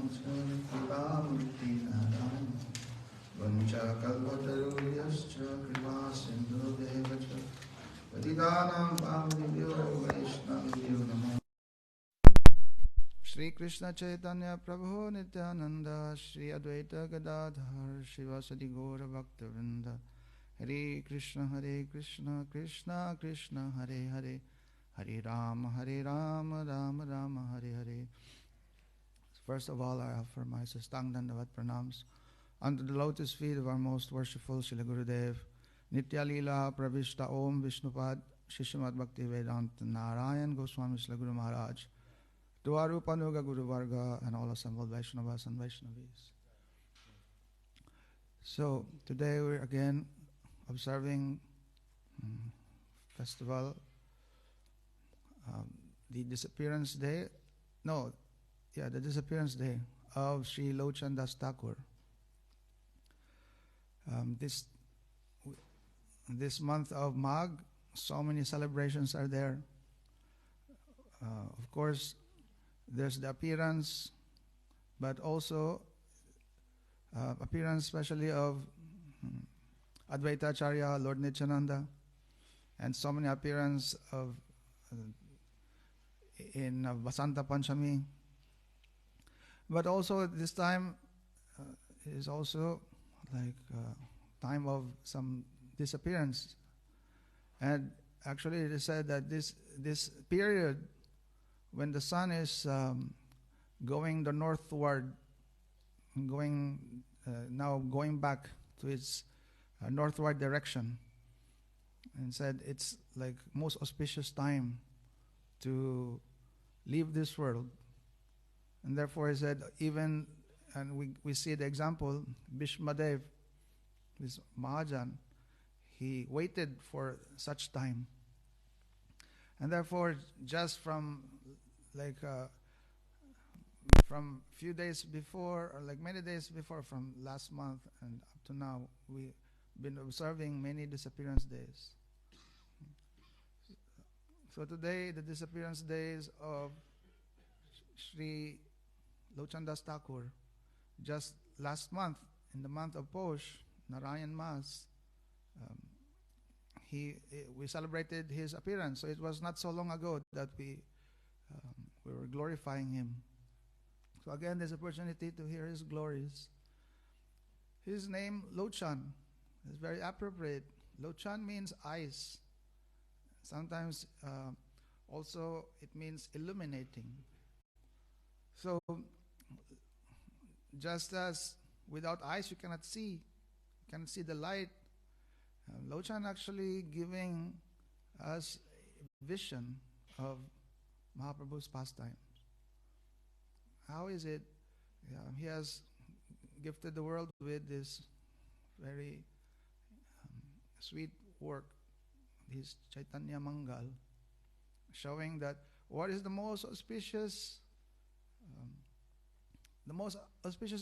Kripamurti-nadam Vancha-kalpataruyascha Kripa-sindhu-devacha Patitanam Pavanebhyo Vaishnavibhyo Namo. Shri Krishna Chaitanya Prabhu Nityananda Shri Advaita Gadadhar Shivasadi Gaura Bhakta-vrinda Hare Krishna Krishna Krishna Hare Hare Hare Rama Rama Rama Hare Hare. First of all, I offer my Sastang Dandavat Pranams unto the lotus feet of our most worshipful Srila Gurudev, Nitya Leela Pravishta Om Vishnupad Shishimad Bhakivedanta Narayan Goswami Srila Guru Maharaj, to our Upanuga Guru Varga and all assembled Vaishnavas and Vaishnavis. So today we're again observing festival, the disappearance day. The disappearance day of Sri Lochan das Thakur. This month of Magh, so many celebrations are there. Of course, there's the appearance, but also appearance especially of Advaita Acharya, Lord Nityananda, and so many appearance of in Vasanta Panchami. But also this time is also like time of some disappearance. And actually it is said that this period when the sun is going the northward, going back to its northward direction, and said it's like most auspicious time to leave this world. And therefore he said, even, and we see the example, Bhishmadev, this Mahajan, he waited for such time. And therefore, just from few days before, or like many days before, from last month and up to now, we've been observing many disappearance days. So today, the disappearance days of Sri Lochan das Thakur. Just last month, in the month of Posh, Narayan Mas, we celebrated his appearance. So it was not so long ago that we were glorifying him. So again, there's opportunity to hear his glories. His name, Lochan, is very appropriate. Lochan means eyes. Sometimes also it means illuminating. So just as without eyes you cannot see the light, Lochan actually giving us vision of Mahaprabhu's pastimes. How is it? He has gifted the world with this very sweet work, his Chaitanya Mangal, showing that what is the most auspicious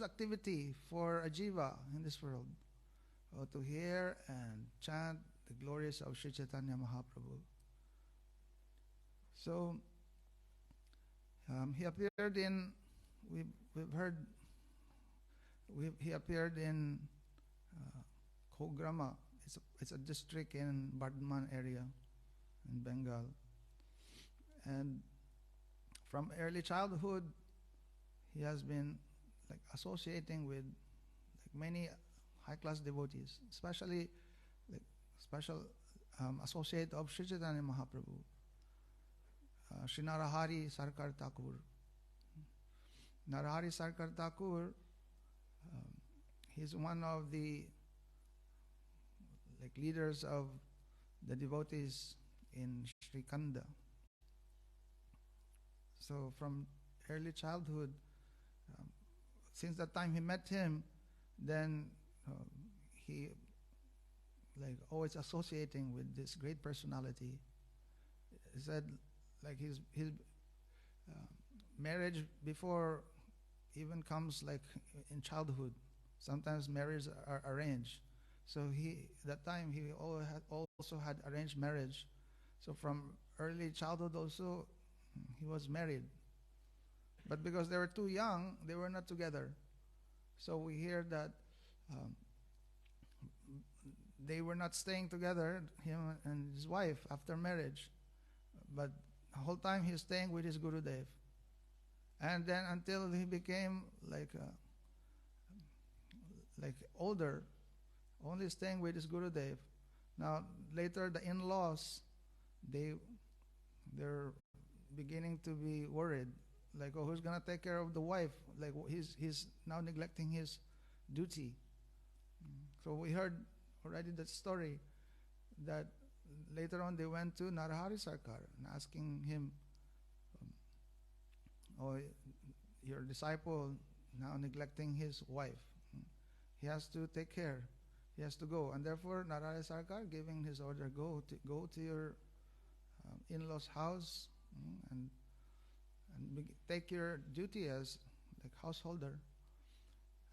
activity for a jiva in this world, to hear and chant the glories of Sri Chaitanya Mahaprabhu. So he appeared in, he appeared in Kograma. It's a district in Bardhaman area in Bengal. And from early childhood, he has been like associating with many high-class devotees, especially special associate of Sri Chaitanya Mahaprabhu, Sri Narahari Sarkar Thakur. Narahari Sarkar Thakur, he's one of the leaders of the devotees in Sri Kanda. So from early childhood, since the time he met him, then he always associating with this great personality. He said his marriage before even comes in childhood. Sometimes marriages are arranged. So that time he also had arranged marriage. So from early childhood also he was married. But because they were too young, they were not together. So we hear that they were not staying together, him and his wife, after marriage. But the whole time he's staying with his Gurudev. And then until he became like older, only staying with his Gurudev. Now later the in-laws, they're beginning to be worried. Like, oh, who's gonna take care of the wife? Like, he's now neglecting his duty. So we heard already that story that later on they went to Narahari Sarkar and asking him, oh, your disciple now neglecting his wife. He has to take care. He has to go. And therefore Narahari Sarkar giving his order, go to your in-laws' house and take your duty as like householder.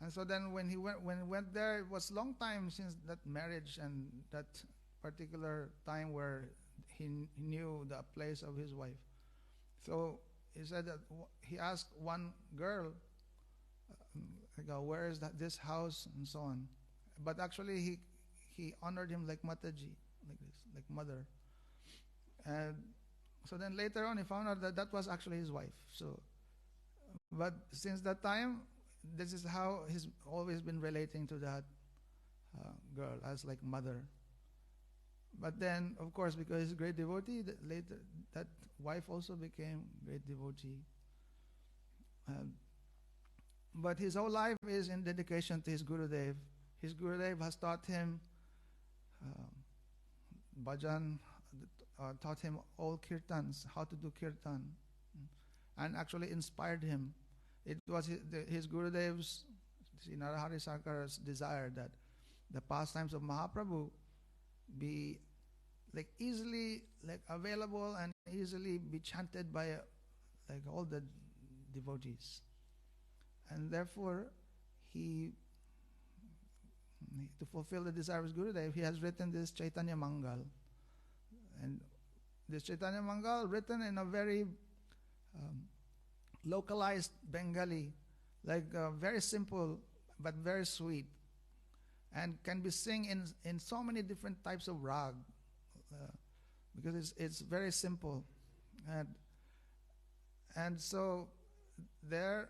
And so then when he went there, it was long time since that marriage and that particular time where he knew the place of his wife. So he said that he asked one girl, where is this house and so on. But actually he honored him like Mataji, like this, like mother. And so then later on he found out that that was actually his wife. So, but since that time, this is how he's always been relating to that girl as like mother. But then, of course, because he's a great devotee, later that wife also became great devotee. But his whole life is in dedication to his Gurudev. His Gurudev has taught him bhajan, taught him all kirtans, how to do kirtan, and actually inspired him. It was his Gurudev's, Narahari Sarkar's desire that the pastimes of Mahaprabhu be like easily like available and easily be chanted by like all the devotees. And therefore to fulfill the desire of his Gurudev, he has written this Chaitanya Mangal. And this Chaitanya Mangal, written in a very localized Bengali, like very simple but very sweet, and can be sung in so many different types of rag, because it's very simple. And so there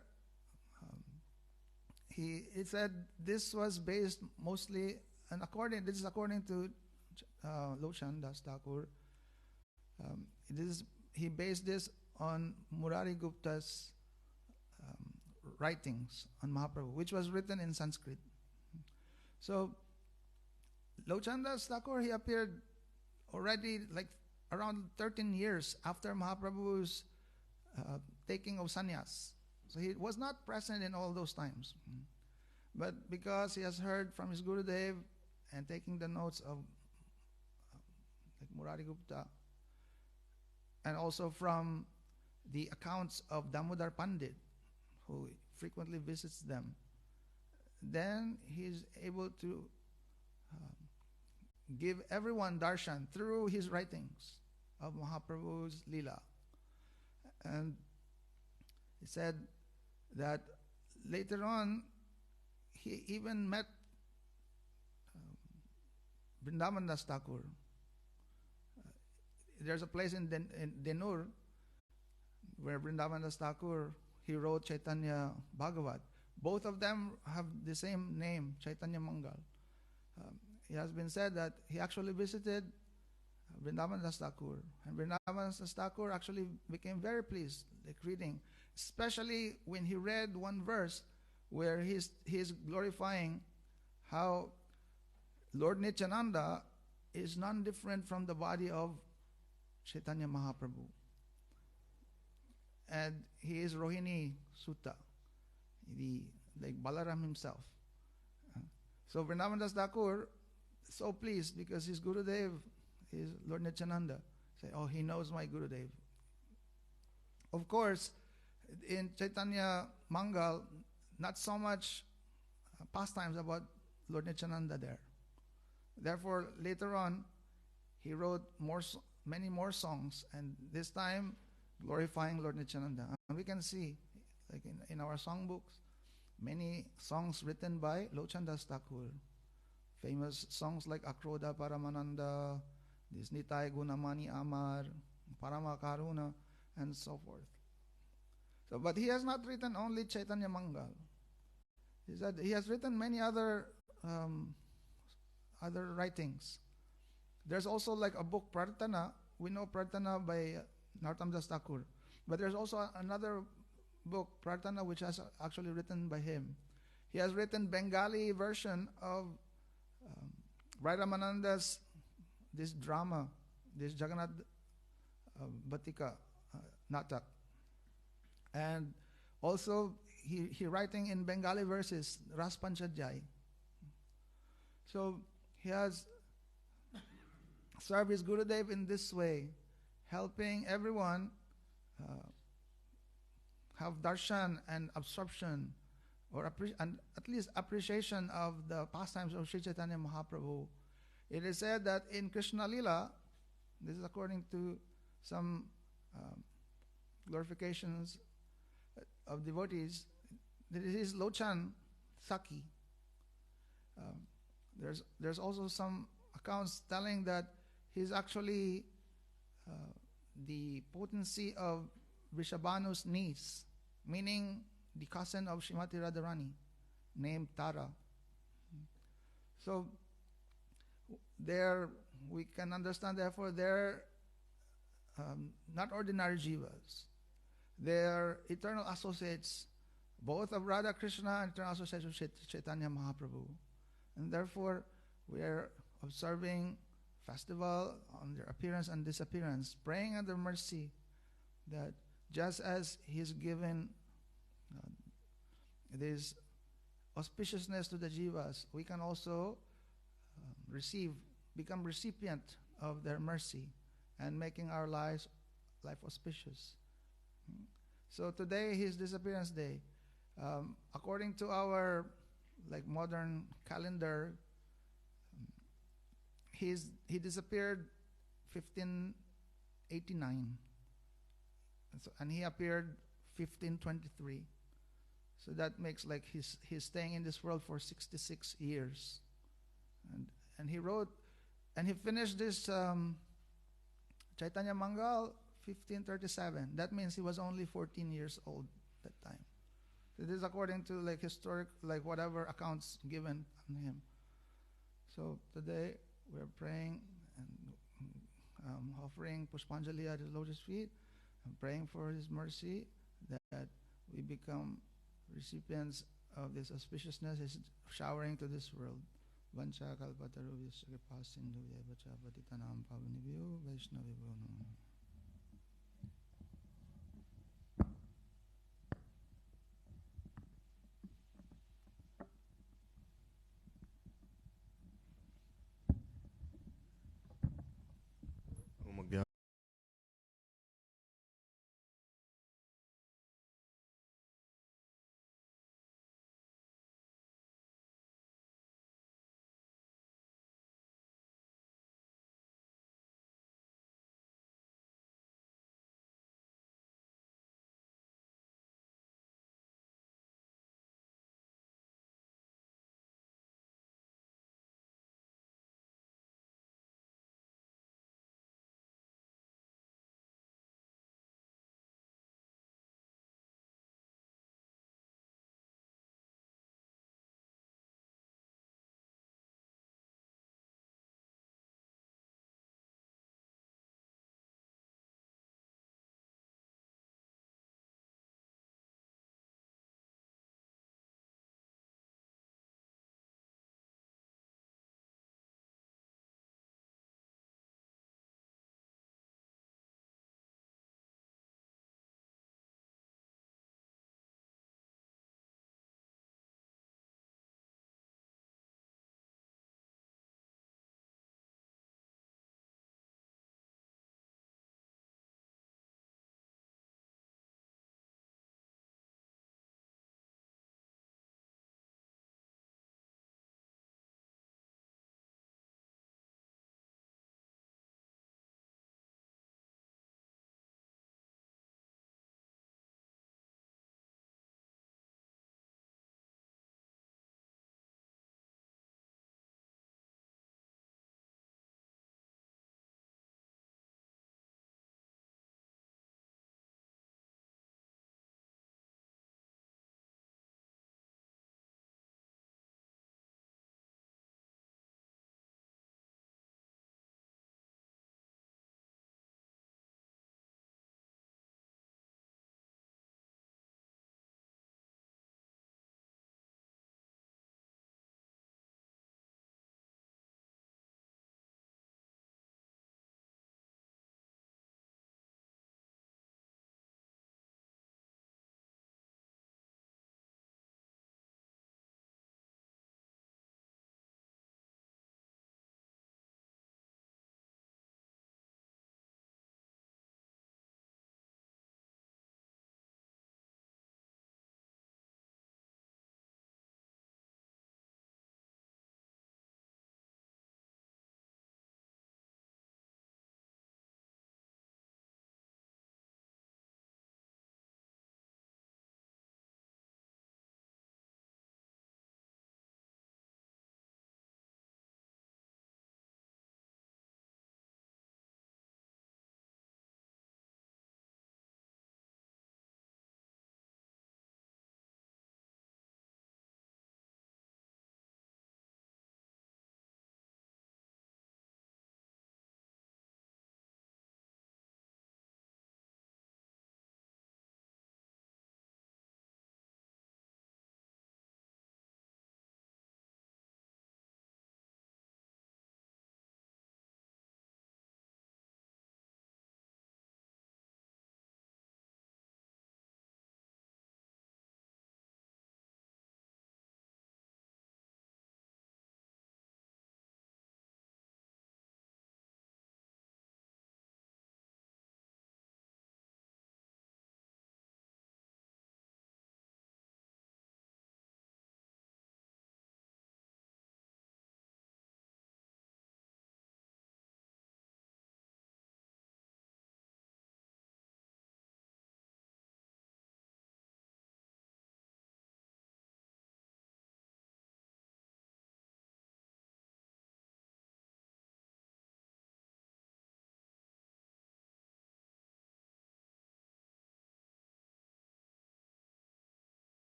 it said this was based mostly, and this is according to Lochan das Thakur, he based this on Murari Gupta's writings on Mahaprabhu, which was written in Sanskrit. So Lochan das Thakur, he appeared already like around 13 years after Mahaprabhu's taking of sannyas. So he was not present in all those times. But because he has heard from his Gurudev and taking the notes of like Murari Gupta, and also from the accounts of Damodar Pandit, who frequently visits them, then he's able to give everyone darshan through his writings of Mahaprabhu's Leela. And he said that later on he even met Vrindavan Das Thakur. There's a place in Denur where Vrindavan Das Thakur, he wrote Chaitanya Bhagavat. Both of them have the same name, Chaitanya Mangal. It has been said that he actually visited Vrindavan Das Thakur, and Vrindavan Das Thakur actually became very pleased, like reading, especially when he read one verse where he's glorifying how Lord Nityananda is none different from the body of Chaitanya Mahaprabhu, and he is Rohini Sutta, like Balaram himself. So Vrindavan Das Thakur so pleased because his Gurudev is Lord Nityananda. Say, oh, he knows my Gurudev. Of course, in Chaitanya Mangal, not so much pastimes about Lord Nityananda there. Therefore, later on, he wrote many more songs, and this time glorifying Lord Nityananda. And we can see like in our songbooks, many songs written by Lochan das Thakur. Famous songs like Akroda Paramananda, this Nitai Gunamani Amar, Parama Karuna, and so forth. So, but he has not written only Chaitanya Mangal. He said he has written many other writings. There's also like a book, Prarthana. We know Prarthana by Lochan das Thakur. But there's also another book, Prarthana, which has actually written by him. He has written Bengali version of Rai Ramananda's this drama, this Jagannath Bhatika Natak. And also he writing in Bengali verses, Ras Panchadhyay. So he has served his Gurudev in this way, helping everyone have darshan and absorption, or and at least appreciation of the pastimes of Sri Chaitanya Mahaprabhu. It is said that in Krishna Lila, this is according to some glorifications of devotees, there is Lochan Saki. There's also some accounts telling that he's actually the potency of Vrishabhanu's niece, meaning the cousin of Srimati Radharani, named Tara. So there we can understand, therefore, they're not ordinary jivas. They're eternal associates, both of Radha Krishna and eternal associates of Chaitanya Mahaprabhu. And therefore, we are observing festival on their appearance and disappearance, praying under mercy that just as He's given this auspiciousness to the jivas, we can also become recipient of their mercy and making our life auspicious. So today, His disappearance day. According to our modern calendar, he disappeared 1589, and he appeared 1523. So that makes he's staying in this world for 66 years, and he wrote, and he finished this Chaitanya Mangal 1537. That means he was only 14 years old that time. So this is according to historic whatever accounts given on him. So today we are praying and offering Pushpanjali at His lotus feet and praying for His mercy that we become recipients of this auspiciousness, His showering to this world. Vancha kalpatarubhyasya kripa sindhuvya vacha patitanam pavanibhyo vaishnavibhyo namo.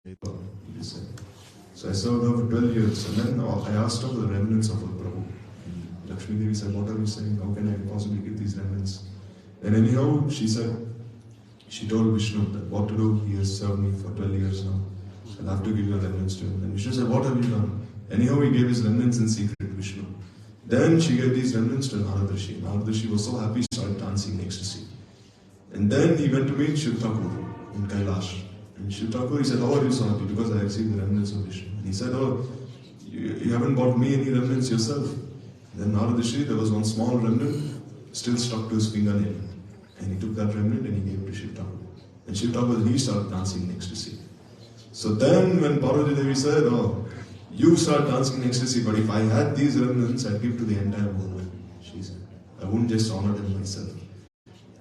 He said. So I served her for 12 years, and then I asked her for the remnants of her Prabhu. And Lakshmi Devi said, what are you saying? How can I possibly get these remnants? And anyhow, she told Vishnu that what to do. He has served me for 12 years now. I'll have to give your remnants to him. And Vishnu said, what have you done? Anyhow, he gave his remnants in secret to Vishnu. Then she gave these remnants to Narad Rishi. Narad Rishi was so happy, he started dancing in ecstasy. And then he went to meet Shiv Thakur in Kailash. And Shiv Thakur, he said, how are you so happy? Because I received the remnants of Vishnu. And he said, oh, you haven't bought me any remnants yourself. Then Narad Rishi, there was one small remnant still stuck to his fingernail. And he took that remnant and he gave it to Shiv Thakur. And Shiv Thakur, he started dancing in ecstasy. So then when Parvati Devi said, oh, you start dancing in ecstasy, but if I had these remnants, I'd give to the entire world. She said, I wouldn't just honor them myself.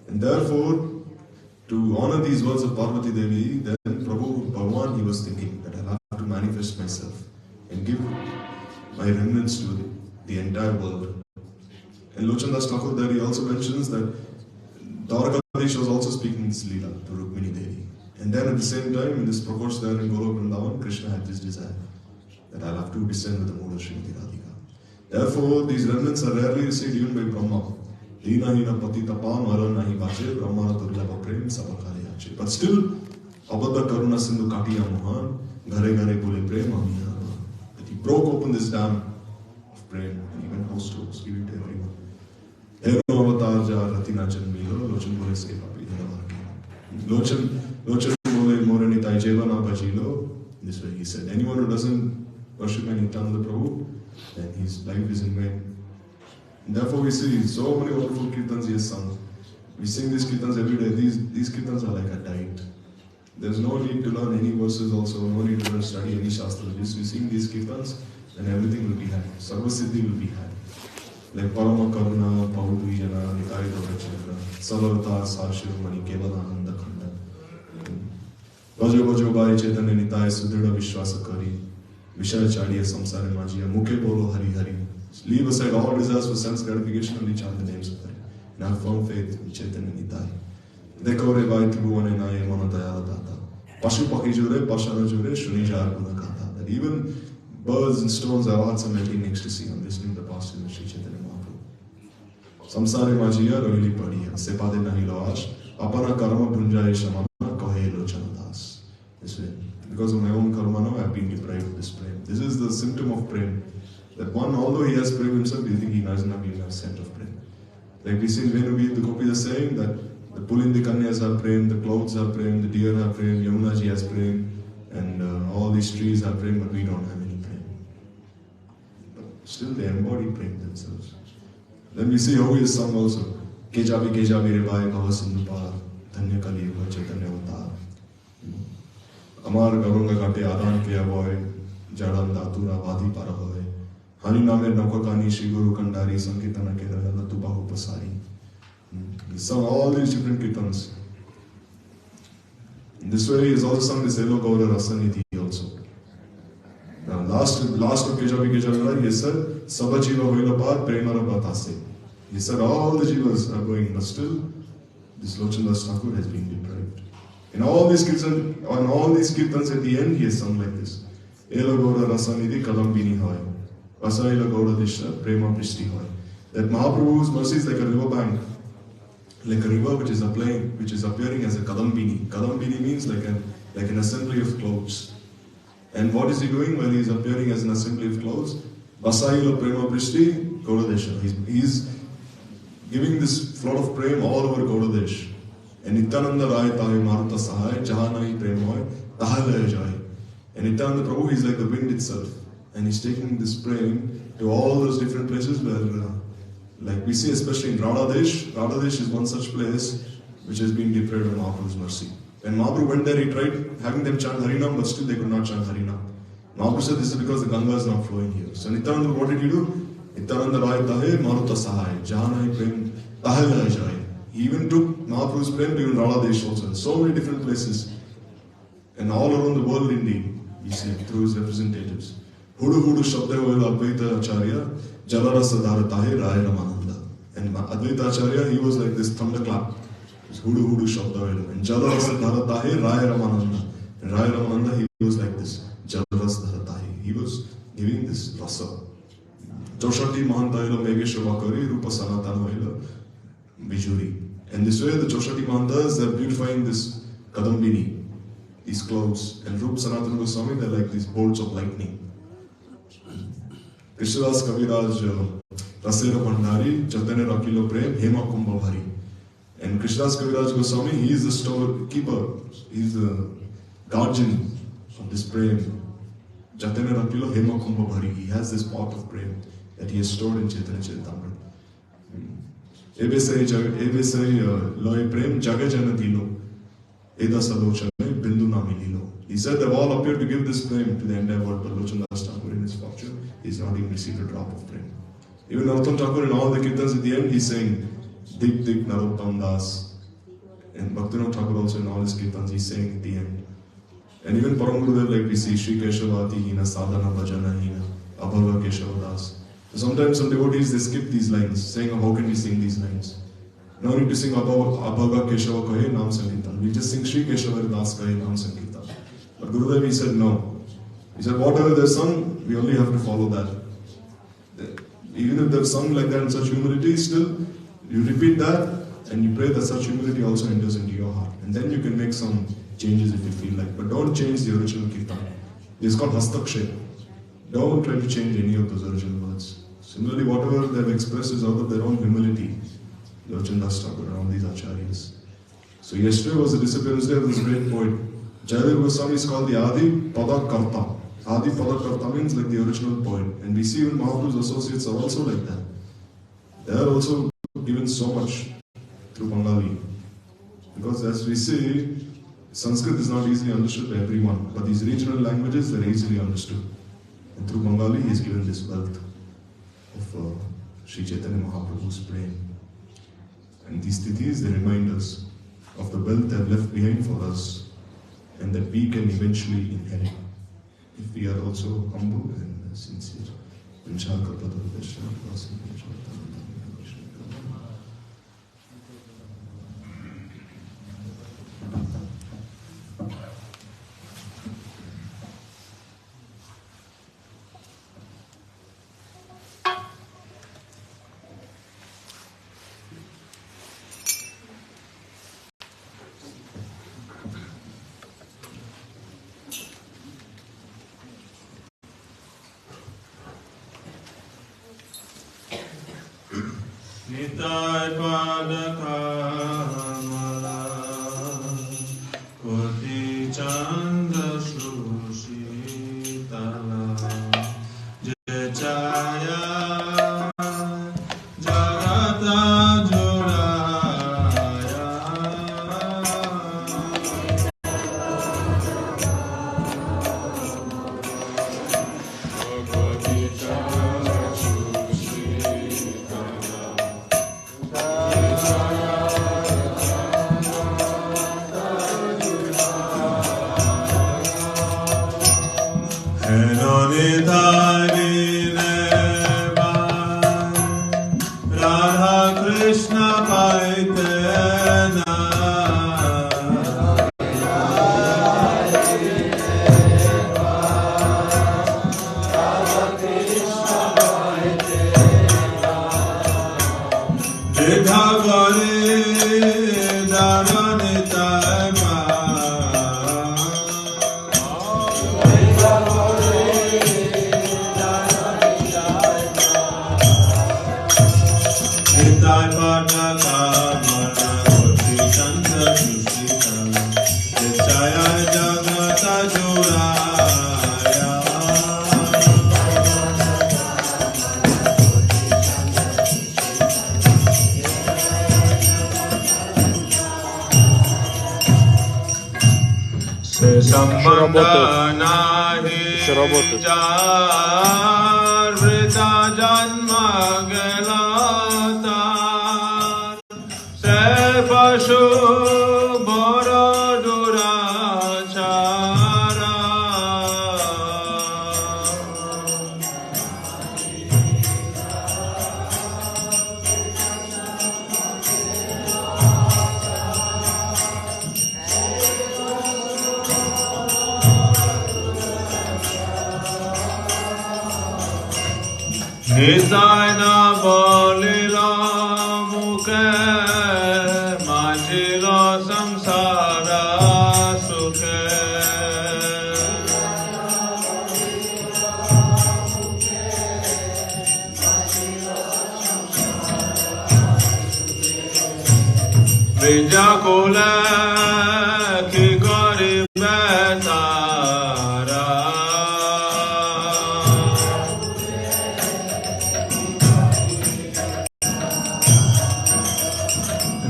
And therefore, to honor these words of Parvati Devi, then Prabhu Bhagavan, he was thinking that I'll have to manifest myself and give my remnants to the entire world. And Lochan das Thakur there, he also mentions that Dwarkadish was also speaking this Leela to Rukmini Devi. And then at the same time, in this Prakosh there in Golok Vrindavan, Krishna had this desire that I'll have to descend with the mood of Srimati Radhika. Therefore, these remnants are rarely received even by Brahma. Dina hina pati tapan vara nahi vache, Brahmana durlabha prem sabakare yache. But still, Abadha Karuna Sindhu Katiya Mohan, Ghare Ghare Bole Prem Amina. That he broke open this dam of prem and he went house to house, giving to everyone. Eno avatar ja ratina janmilo, Lochan bole se papi dhara Lochan bole morani tai jeva na bhajilo. This way he said, anyone who doesn't worship and Nityananda Prabhu, then his life is in vain. And therefore we see so many wonderful kirtans he has sung. We sing these kirtans every day. These kirtans are like a diet. There's no need to learn any verses also, no need to study any shastra. Just we sing these kirtans and everything will be had. Sarva Siddhi will be had. Like Parama Karuna, Paudu Jana, Nitai Dhavachana, Salavata, Sashirumani, Kevalananda Khanda. Bajo Bajo Bhai Chaitanya Nitai Sudhira Vishwasa Kari, Vishayachariya Samsara Majia, Mukhe Bolo Hari Hari. Leave aside all desires for sense gratification and chant the names of Hari. And have firm faith in Chaitanya Nitai. Dekore Bhai Tribhuwane Naye Manadayala Data. Pashu Paki Jure, Pashana Jure, Shuni Jar Gunakata. That even birds and stones, our hearts are melting in ecstasy on listening to the past in Sri Chaitanya Mahaprabhu. Samsare Majia Rohili Padiya, Sepade Nahi Loash, Apana Karma Punjaye Shamana, Kohe Lochan das. This way. Because of my own karma now, I have been deprived of this prem. This is the symptom of prem. That one, although he has prem himself, you think he doesn't have even a scent of prem. Like we see in Venuvi, the Gopis are saying that the Pulindi Kanyas have prem, the clouds have prem, the deer have prem, Yamunaji has prem, and all these trees have prem, but we don't have any prem. But still they embody prem themselves. Then we see how he is sung also. Kejabi Rebai Bhava Sindhupar, Dhanya Kali Yuga Chaitanya Avatar. Amar Garunga Kate Adan Ke Avoy, Jadan Datura Vadi Parahoy. Hani Name Nakakani Shri Guru Kandari Sankirtana Kedara Latubahu Pasari. He sung all these different kirtans. In this way, he has also sung this Elo Gaura Rasanidhi also. Now, last of Kejavi, he said, Sabha Jiva Hoila Par Premara Batase. He said all the jivas are going, but still, this Lochan das Thakur has been deprived. In all these kirtans, at the end, he has sung like this. Elo Gaura Rasanidhi Kadambini Hoy. Vasaila Gaura Disha Prema Prishti Hoy. That Mahaprabhu's mercy is like a river bank. Like a river which is appearing as a kadambini. Kadambini means like an assembly of clouds. And what is he doing while he is appearing as an assembly of clouds? Basaila Prema Prishti Gaudadesh. He's giving this flood of prem all over Gaudadesh. And Nityananda Rai Tahe Maruta Sahai Jahanai Premoy Tahalaya Jai. And Nityananda Prabhu is like the wind itself. And he's taking this prem to all those different places where like we see especially in Radhadesh. Radhadesh is one such place which has been deprived of Mahaprabhu's mercy. When Mahaprabhu went there, he tried having them chant Harinam, but still they could not chant Harinam. Mahaprabhu said this is because the Ganga is not flowing here. So Nityananda, what did he do? Nityananda Rai Tahe Maruta Sahai Jahanai Prem Tahalaya Jai. He even took Mahaprabhu's prem to even Radhadesh also, in so many different places. And all around the world indeed, we see through his representatives. Hudu Hudu Shabda Vela Advaita Acharya Jalarasa Dharatahe Raya Ramananda. And Advaita Acharya, he was like this thunderclap. Hudu Hudu Shabda Vela. And Jalarasa Dharatahe Raya Ramananda. And Raya Ramananda, he was like this, Jalras Dharatai. He was giving this rasa. Choshati Mahantaila Megeshwakari Rupa Sanatanaila Vijuri. And this way the Choshati Mahantas, they're beautifying this Kadambini, these clouds. And Rupa Sanatana Goswami, they're like these bolts of lightning. Krishnadas Kaviraj Rasera Bhandari, Chaitanya Rakilo Prem, Hema Kumbhabhari. And Krishnadas Kaviraj Goswami, he is the storekeeper, he is the guardian of this prem. Chaitanya Rakilo Hema Kumbhabhari, he has this pot of prem that he has stored in Chaitanya Charitamrita. Ebesai Loy Prem Jagajana Dilo, Eda Salochane Bindu Nami Lilo. He said they've all appeared to give this prem to the entire world, but Lochan das Thakur in his fortune, he's not even received a drop of prem. Even Narottam Thakur in all the kirtans at the end, he's saying Dik Dik Narottam Das. And Bhaktivinoda Thakur also in all his kirtans, he's saying at the end. And even Param Gurudev, like we see, Shri Keshavati Hina Sadhana Bhajana Hina Abhava Keshavadas. So sometimes some devotees, they skip these lines, saying, how can we sing these lines? No need to sing Abhava Keshava Kahe Nam Sankirtan. We just sing Shri Keshava Das Kahe Nam Sankirtan. But Gurudev, he said no. He said whatever they've sung, we only have to follow that. Even if they've sung like that in such humility, still you repeat that and you pray that such humility also enters into your heart. And then you can make some changes if you feel like. But don't change the original kirtan. It's called Hastakshep. Don't try to change any of those original words. Similarly, whatever they've expressed is out of their own humility. Lochan das Thakur and all these acharyas. So yesterday was the disappearance day of this great poet. Jayadeva Goswami is called the Adi Pada Karta. Adi Pada Karta means like the original poet. And we see even Mahaprabhu's associates are also like that. They are also given so much through Bengali. Because as we see, Sanskrit is not easily understood by everyone. But these regional languages, they are easily understood. And through Bengali, he has given this wealth of Sri Chaitanya Mahaprabhu's brain. And these tithis, they remind us of the wealth they have left behind for us and that we can eventually inherit if we are also humble and sincere. Nitai pada kamala koti chanda shrushi tala jechaya jagata juraya koti chanda shrushi Radha Krishna Paitena Didha Gori Dharanita Sambandha nahi jar vrita janma gelata se pashu bora durachara Nitai না বলিল মুখে মাঝিল সংসার সুখে ব্রজকুলে কি করিবে তারা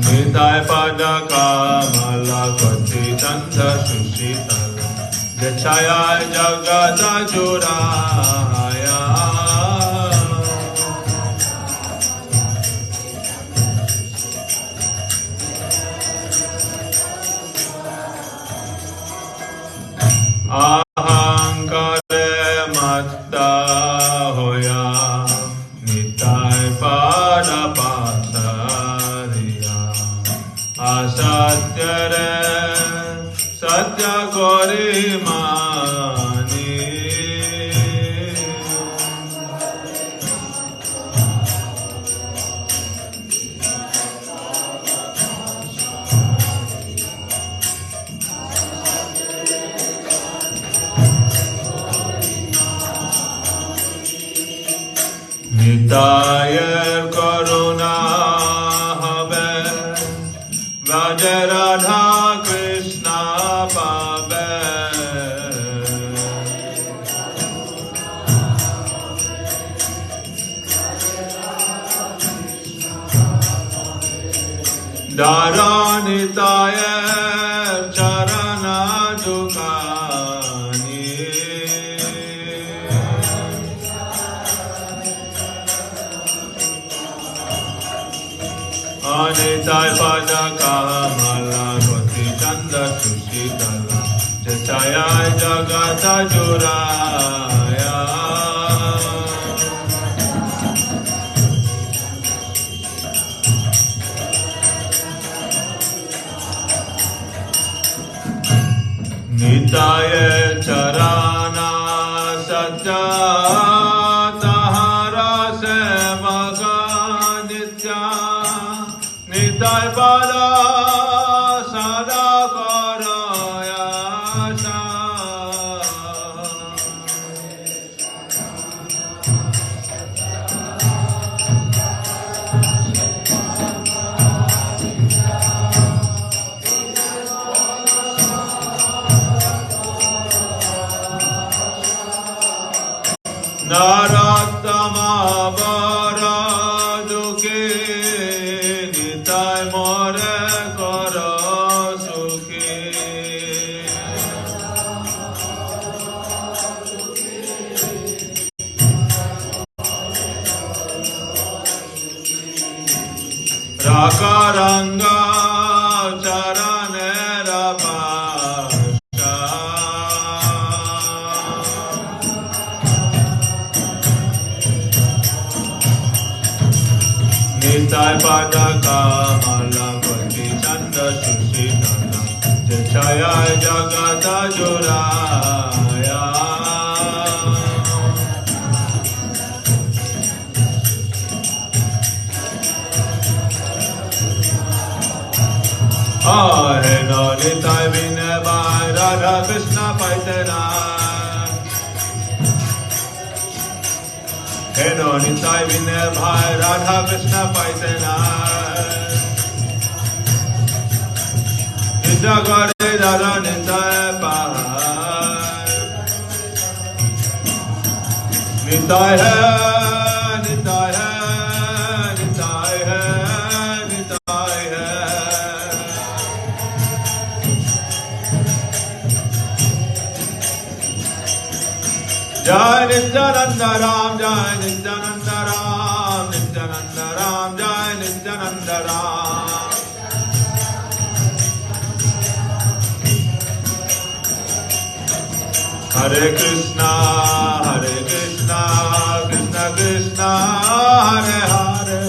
নিতাই পদ কমলা কতি চন্দ সুশীতল যছায়া জগত জুরায়া অহংকারে মত্তা হোয়া নিতাই পদ পাতারিয়া অসত্যরে সত্য করি মানি নিতায়ের করুণা হবে রাজে রাধা কৃষ্ণ পাবে দারা নিতায়ের চরণ ঝুকানি অনিতাই পদ কমলা গতি চন্দ সুশীতল যছায়া জগত জুরায়া নিতায় চরণ সত্য তাহারা সেবক নিত্য নিতাই পদ সদা করয়াসা নরোত্তমা বর দুঃখী নিতাই মোরে কর সুখী রাখ রঙ্গ চরণের পাশা নিতাই পদ কমলা গতি চন্দ সুশীতল যছায়া জগত জুরায়া হে নিতাই বিনে বাই রাধা কৃষ্ণ পাইতে না হে নিতাই বিনে ভাই রাধা কৃষ্ণ পাইতে না নিত্য করে দাদা নিতাই পায় নিতাই হে নিতাই হে নিতাই হে নিতাই হে जय नित्यानंद राम जय नित्यानंद राम नित्यानंद राम जय नित्यानंद राम हरे Krishna Krishna Krishna Hare Hare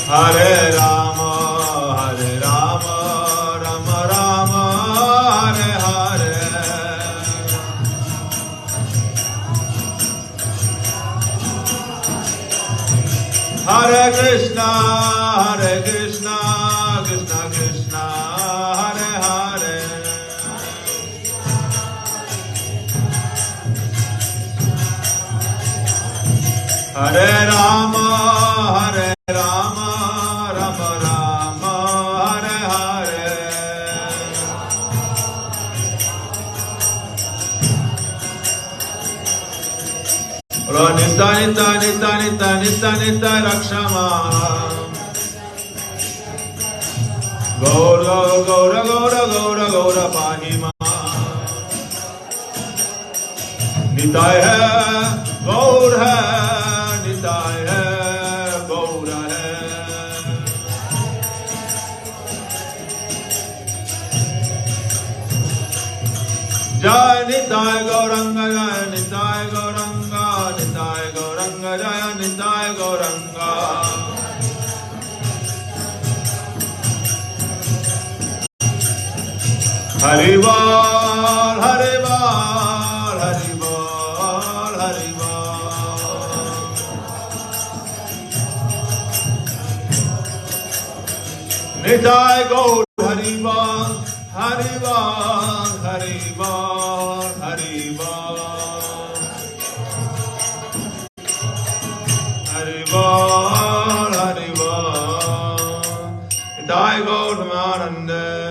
Hare Ram Ram Ram Hare Hare Hare Krishna, Krishna Krishna, Hare Hare. Hare Rama, Rama Rama, Hare Hare. Nitya Nitya Nitya Nitya Nitya Nitya Rakshama. Gaura Gaura Gaura Gaura Gaura Pahima. Nitai hai, Gaur hai, Nitai hai, Gaur hai. Jai Nitai Gauranga, Jai Nitai Gauranga, Nitai Gauranga, Jai Nitai Gauranga. Hari Bol, Hari Bol, Hari Bol, Hari Bol. Nitai Gaur, Hari Bol, Hari Bol, Hari Bol, Hari Bol. Hari Bol, Hari Bol. Nitai Gaur Namanande.